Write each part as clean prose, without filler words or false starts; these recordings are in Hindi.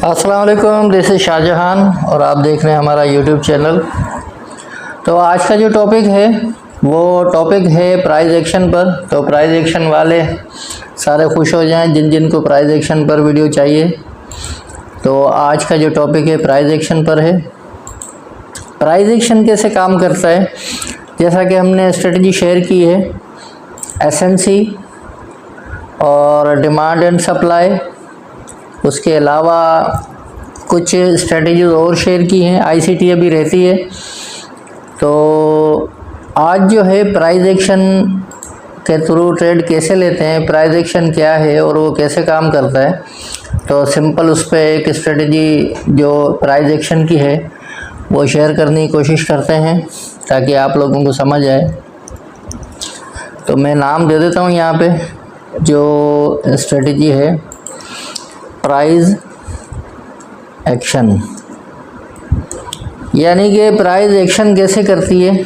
अस्सलाम वालेकुम, दिस इज़ शाहजहान और आप देख रहे हैं हमारा यूट्यूब चैनल। तो आज का जो टॉपिक है वो टॉपिक है प्राइस एक्शन पर। तो प्राइस एक्शन वाले सारे खुश हो जाएं जिन जिन को प्राइस एक्शन पर वीडियो चाहिए। तो आज का जो टॉपिक है प्राइस एक्शन पर है। प्राइस एक्शन कैसे काम करता है, जैसा कि हमने स्ट्रेटजी शेयर की है एसएनसी और डिमांड एंड सप्लाई, उसके अलावा कुछ स्ट्रेटजीज और शेयर की हैं, आईसीटी अभी रहती है। तो आज जो है प्राइस एक्शन के थ्रू ट्रेड कैसे लेते हैं, प्राइस एक्शन क्या है और वो कैसे काम करता है, तो सिंपल उस पर एक स्ट्रेटजी जो प्राइस एक्शन की है वो शेयर करने की कोशिश करते हैं ताकि आप लोगों को समझ आए। तो मैं नाम दे देता हूँ यहाँ पे, जो स्ट्रेटजी है प्राइस एक्शन, यानी कि प्राइस एक्शन कैसे करती है,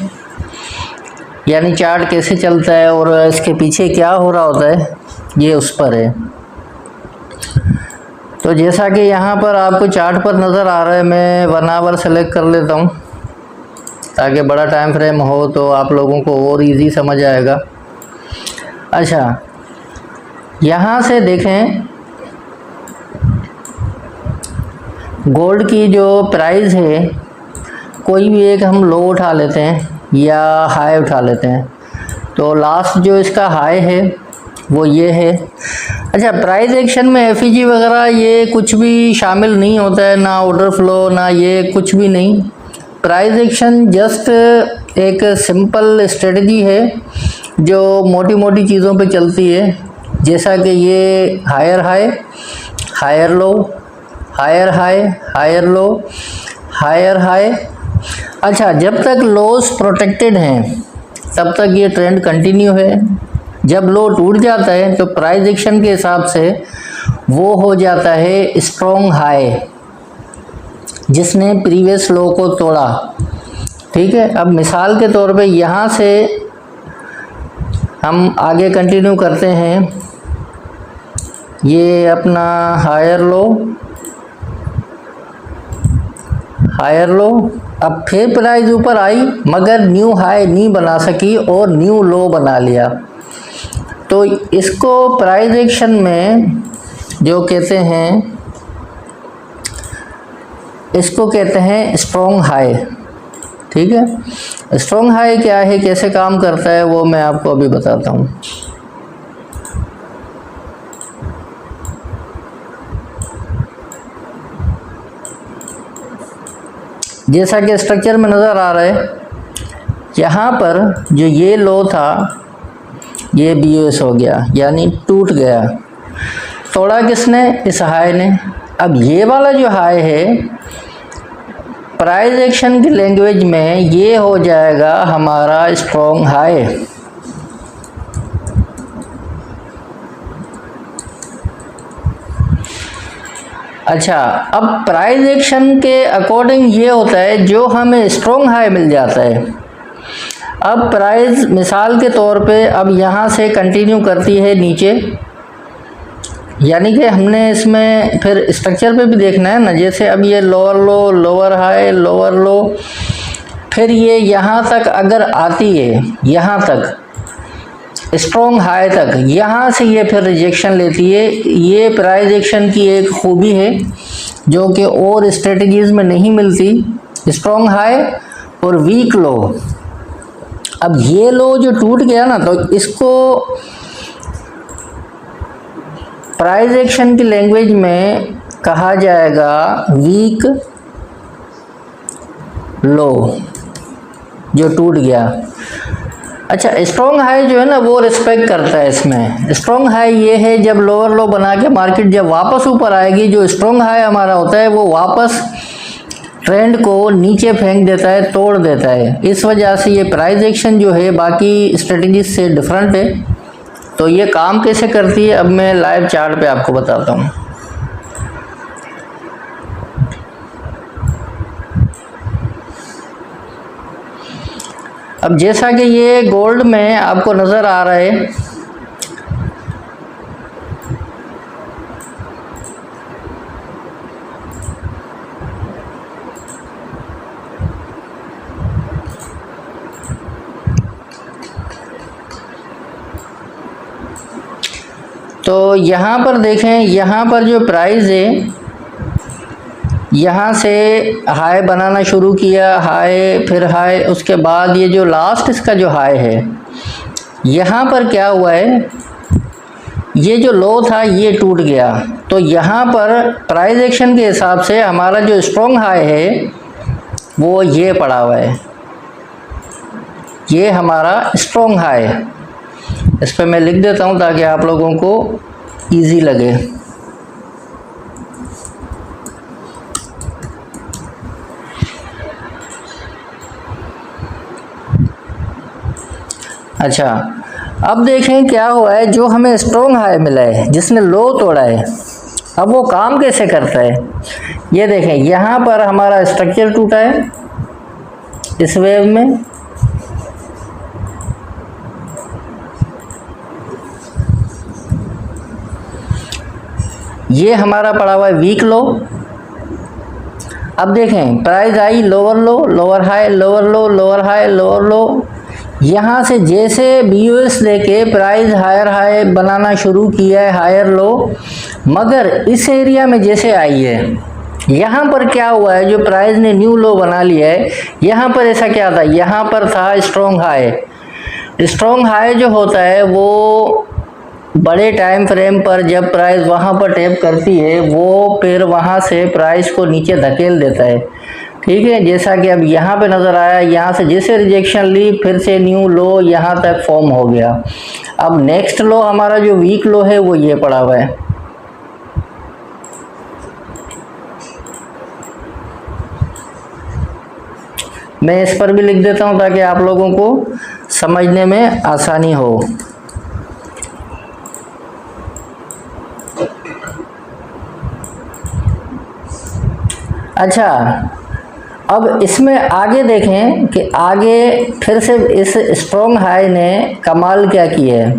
यानी चार्ट कैसे चलता है और इसके पीछे क्या हो रहा होता है, ये उस पर है। तो जैसा कि यहाँ पर आपको चार्ट पर नज़र आ रहा है, मैं 1 आवर सेलेक्ट कर लेता हूँ ताकि बड़ा टाइम फ्रेम हो तो आप लोगों को और इजी समझ आएगा। अच्छा, यहाँ से देखें गोल्ड की जो प्राइस है, कोई भी एक हम लो उठा लेते हैं या हाई उठा लेते हैं। तो लास्ट जो इसका हाई है वो ये है। अच्छा, प्राइस एक्शन में एफईजी वगैरह ये कुछ भी शामिल नहीं होता है, ना ऑर्डर फ्लो ना ये कुछ भी नहीं। प्राइस एक्शन जस्ट एक सिंपल स्ट्रेटजी है जो मोटी मोटी चीज़ों पे चलती है, जैसा कि ये higher high, higher low, higher high, higher low, higher high. अच्छा, जब तक लोस प्रोटेक्टेड हैं तब तक ये ट्रेंड कंटिन्यू है। जब लो टूट जाता है तो प्राइस एक्शन के हिसाब से वो हो जाता है स्ट्रॉन्ग हाई, जिसने प्रीवियस लो को तोड़ा। ठीक है, अब मिसाल के तौर पे यहाँ से हम आगे कंटिन्यू करते हैं, ये अपना हायर लो, हायर लो। अब फिर प्राइस ऊपर आई मगर न्यू हाई नहीं बना सकी और न्यू लो बना लिया। तो इसको प्राइस एक्शन में जो कहते हैं, इसको कहते हैं स्ट्रॉन्ग हाई। ठीक है, स्ट्रॉन्ग हाई क्या है, कैसे काम करता है, वो मैं आपको अभी बताता हूँ। जैसा कि स्ट्रक्चर में नज़र आ रहा है, यहाँ पर जो ये लो था ये बीओएस हो गया, यानी टूट गया। तोड़ा किसने? इस हाई ने। अब ये वाला जो हाई है प्राइस एक्शन की लैंग्वेज में ये हो जाएगा हमारा स्ट्रॉन्ग हाई। अच्छा, अब प्राइस एक्शन के अकॉर्डिंग ये होता है जो हमें स्ट्रॉन्ग हाई मिल जाता है। अब प्राइस मिसाल के तौर पे अब यहाँ से कंटिन्यू करती है नीचे, यानी कि हमने इसमें फिर स्ट्रक्चर पे भी देखना है ना। जैसे अब ये lower low, lower high, lower लो, फिर ये यहाँ तक अगर आती है, यहाँ तक स्ट्रॉन्ग हाई तक, यहाँ से ये फिर रिजेक्शन लेती है। ये प्राइस एक्शन की एक खूबी है जो कि और स्ट्रेटजीज में नहीं मिलती। स्ट्रॉन्ग हाई और वीक लो। अब ये लो जो टूट गया ना, तो इसको प्राइस एक्शन की लैंग्वेज में कहा जाएगा वीक लो, जो टूट गया। अच्छा, स्ट्रॉन्ग हाई जो है ना वो रिस्पेक्ट करता है इसमें। स्ट्रॉन्ग हाई ये है जब लोअर लो बना के मार्केट जब वापस ऊपर आएगी, जो स्ट्रॉन्ग हाई हमारा होता है वो वापस ट्रेंड को नीचे फेंक देता है, तोड़ देता है। इस वजह से ये प्राइस एक्शन जो है बाकी स्ट्रेटजी से डिफरेंट है। तो ये काम कैसे करती है अब मैं लाइव चार्ट पे आपको बताता हूँ। अब जैसा कि ये गोल्ड में आपको नज़र आ रहा है, तो यहाँ पर देखें, यहाँ पर जो प्राइस है, यहाँ से हाई बनाना शुरू किया, हाई फिर हाई, उसके बाद ये जो लास्ट इसका जो हाई है, यहाँ पर क्या हुआ है, ये जो लो था ये टूट गया। तो यहाँ पर प्राइस एक्शन के हिसाब से हमारा जो स्ट्रॉन्ग हाई है वो ये पड़ा हुआ है, ये हमारा स्ट्रॉन्ग हाई। इस पर मैं लिख देता हूँ ताकि आप लोगों को इजी लगे। अच्छा, अब देखें क्या हुआ है, जो हमें स्ट्रॉन्ग हाई मिला है जिसने लो तोड़ा है, अब वो काम कैसे करता है ये देखें। यहाँ पर हमारा स्ट्रक्चर टूटा है इस वेव में, ये हमारा पड़ा हुआ है वीक लो। अब देखें प्राइस आई lower low, lower high, lower low, lower high, lower low. यहाँ से जैसे BOS लेके प्राइस हायर हाई बनाना शुरू किया है, हायर लो, मगर इस एरिया में जैसे आई है, यहाँ पर क्या हुआ है, जो प्राइस ने न्यू लो बना लिया है, यहाँ पर ऐसा क्या था, यहाँ पर था स्ट्रॉन्ग हाई। स्ट्रॉन्ग हाई जो होता है वो बड़े टाइम फ्रेम पर जब प्राइस वहाँ पर टैप करती है, वो फिर वहाँ से प्राइस को नीचे धकेल देता है। ठीक है, जैसा कि अब यहाँ पे नज़र आया, यहाँ से जैसे रिजेक्शन ली फिर से न्यू लो यहाँ तक फॉर्म हो गया। अब नेक्स्ट लो हमारा जो वीक लो है वो ये पड़ा हुआ है। मैं इस पर भी लिख देता हूँ ताकि आप लोगों को समझने में आसानी हो। अच्छा, अब इसमें आगे देखें कि आगे फिर से इस स्ट्रॉन्ग हाई ने कमाल क्या किया है।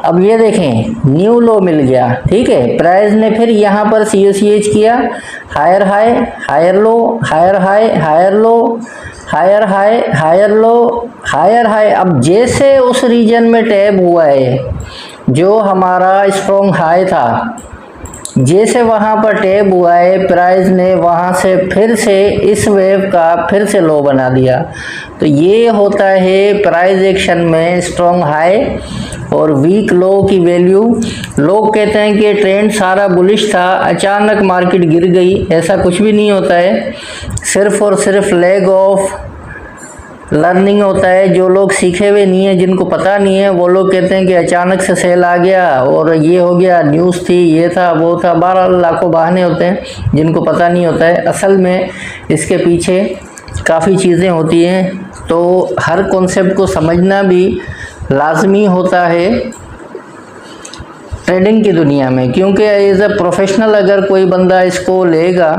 अब ये देखें न्यू लो मिल गया। ठीक है, प्राइस ने फिर यहाँ पर COCH किया, higher high, higher low, higher high, higher low, higher high, higher low, higher high. अब जैसे उस रीजन में टैप हुआ है जो हमारा स्ट्रॉन्ग हाई था, जैसे वहाँ पर टैप हुआ है, प्राइस ने वहाँ से फिर से इस वेव का फिर से लो बना दिया। तो ये होता है प्राइस एक्शन में स्ट्रॉन्ग हाई और वीक लो की वैल्यू। लोग कहते हैं कि ट्रेंड सारा बुलिश था, अचानक मार्केट गिर गई, ऐसा कुछ भी नहीं होता है। सिर्फ और सिर्फ लैग ऑफ लर्निंग होता है। जो लोग सीखे हुए नहीं है, जिनको पता नहीं है, वो लोग कहते हैं कि अचानक से सेल आ गया और ये हो गया, न्यूज़ थी, ये था, वो था, 12 लाखों बहाने होते हैं जिनको पता नहीं होता है। असल में इसके पीछे काफ़ी चीज़ें होती हैं, तो हर कॉन्सेप्ट को समझना भी लाजमी होता है ट्रेडिंग की दुनिया में, क्योंकि एज ए प्रोफेशनल अगर कोई बंदा इसको लेगा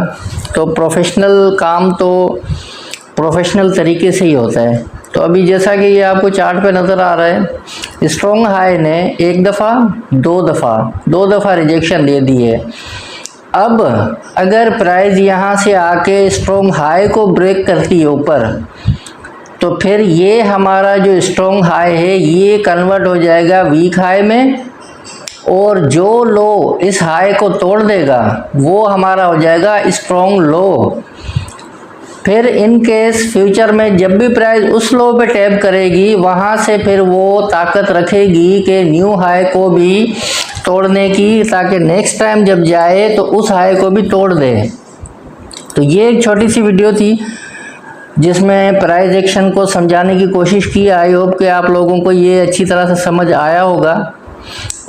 तो प्रोफेशनल काम तो प्रोफेशनल तरीके से ही होता है। तो अभी जैसा कि ये आपको चार्ट पे नज़र आ रहा है, स्ट्रॉन्ग हाई ने एक दफ़ा, दो दफ़ा रिजेक्शन दे दी है। अब अगर प्राइस यहाँ से आके स्ट्रॉन्ग हाई को ब्रेक करती है ऊपर, तो फिर ये हमारा जो स्ट्रॉन्ग हाई है ये कन्वर्ट हो जाएगा वीक हाई में, और जो लो इस हाई को तोड़ देगा वो हमारा हो जाएगा स्ट्रॉन्ग लो। फिर इन केस फ्यूचर में जब भी प्राइस उस लो पे टैप करेगी, वहाँ से फिर वो ताकत रखेगी कि न्यू हाई को भी तोड़ने की, ताकि नेक्स्ट टाइम जब जाए तो उस हाई को भी तोड़ दे। तो ये एक छोटी सी वीडियो थी जिसमें प्राइस एक्शन को समझाने की कोशिश की। आई होप कि आप लोगों को ये अच्छी तरह से समझ आया होगा।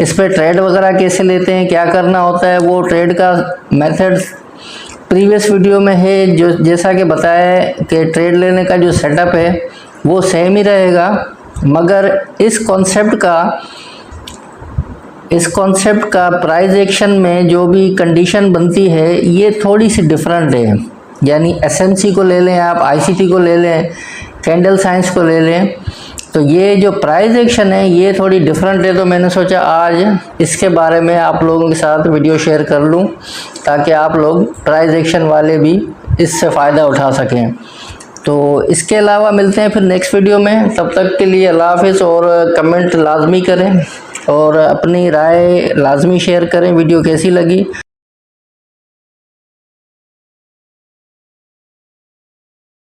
इस पर ट्रेड वगैरह कैसे लेते हैं, क्या करना होता है, वो ट्रेड का मेथड प्रीवियस वीडियो में है। जो जैसा कि बताया है कि ट्रेड लेने का जो सेटअप है वो सेम ही रहेगा, मगर इस कॉन्सेप्ट का प्राइस एक्शन में जो भी कंडीशन बनती है ये थोड़ी सी डिफरेंट है। यानी SMC को ले लें आप, ICT को ले लें, कैंडल साइंस को ले लें, तो ये जो प्राइस एक्शन है ये थोड़ी डिफरेंट है। तो मैंने सोचा आज इसके बारे में आप लोगों के साथ वीडियो शेयर कर लूं, ताकि आप लोग प्राइस एक्शन वाले भी इससे फ़ायदा उठा सकें। तो इसके अलावा मिलते हैं फिर नेक्स्ट वीडियो में, तब तक के लिए अल्लाह हाफ़िज़। और कमेंट लाजमी करें और अपनी राय लाजमी शेयर करें वीडियो कैसी लगी।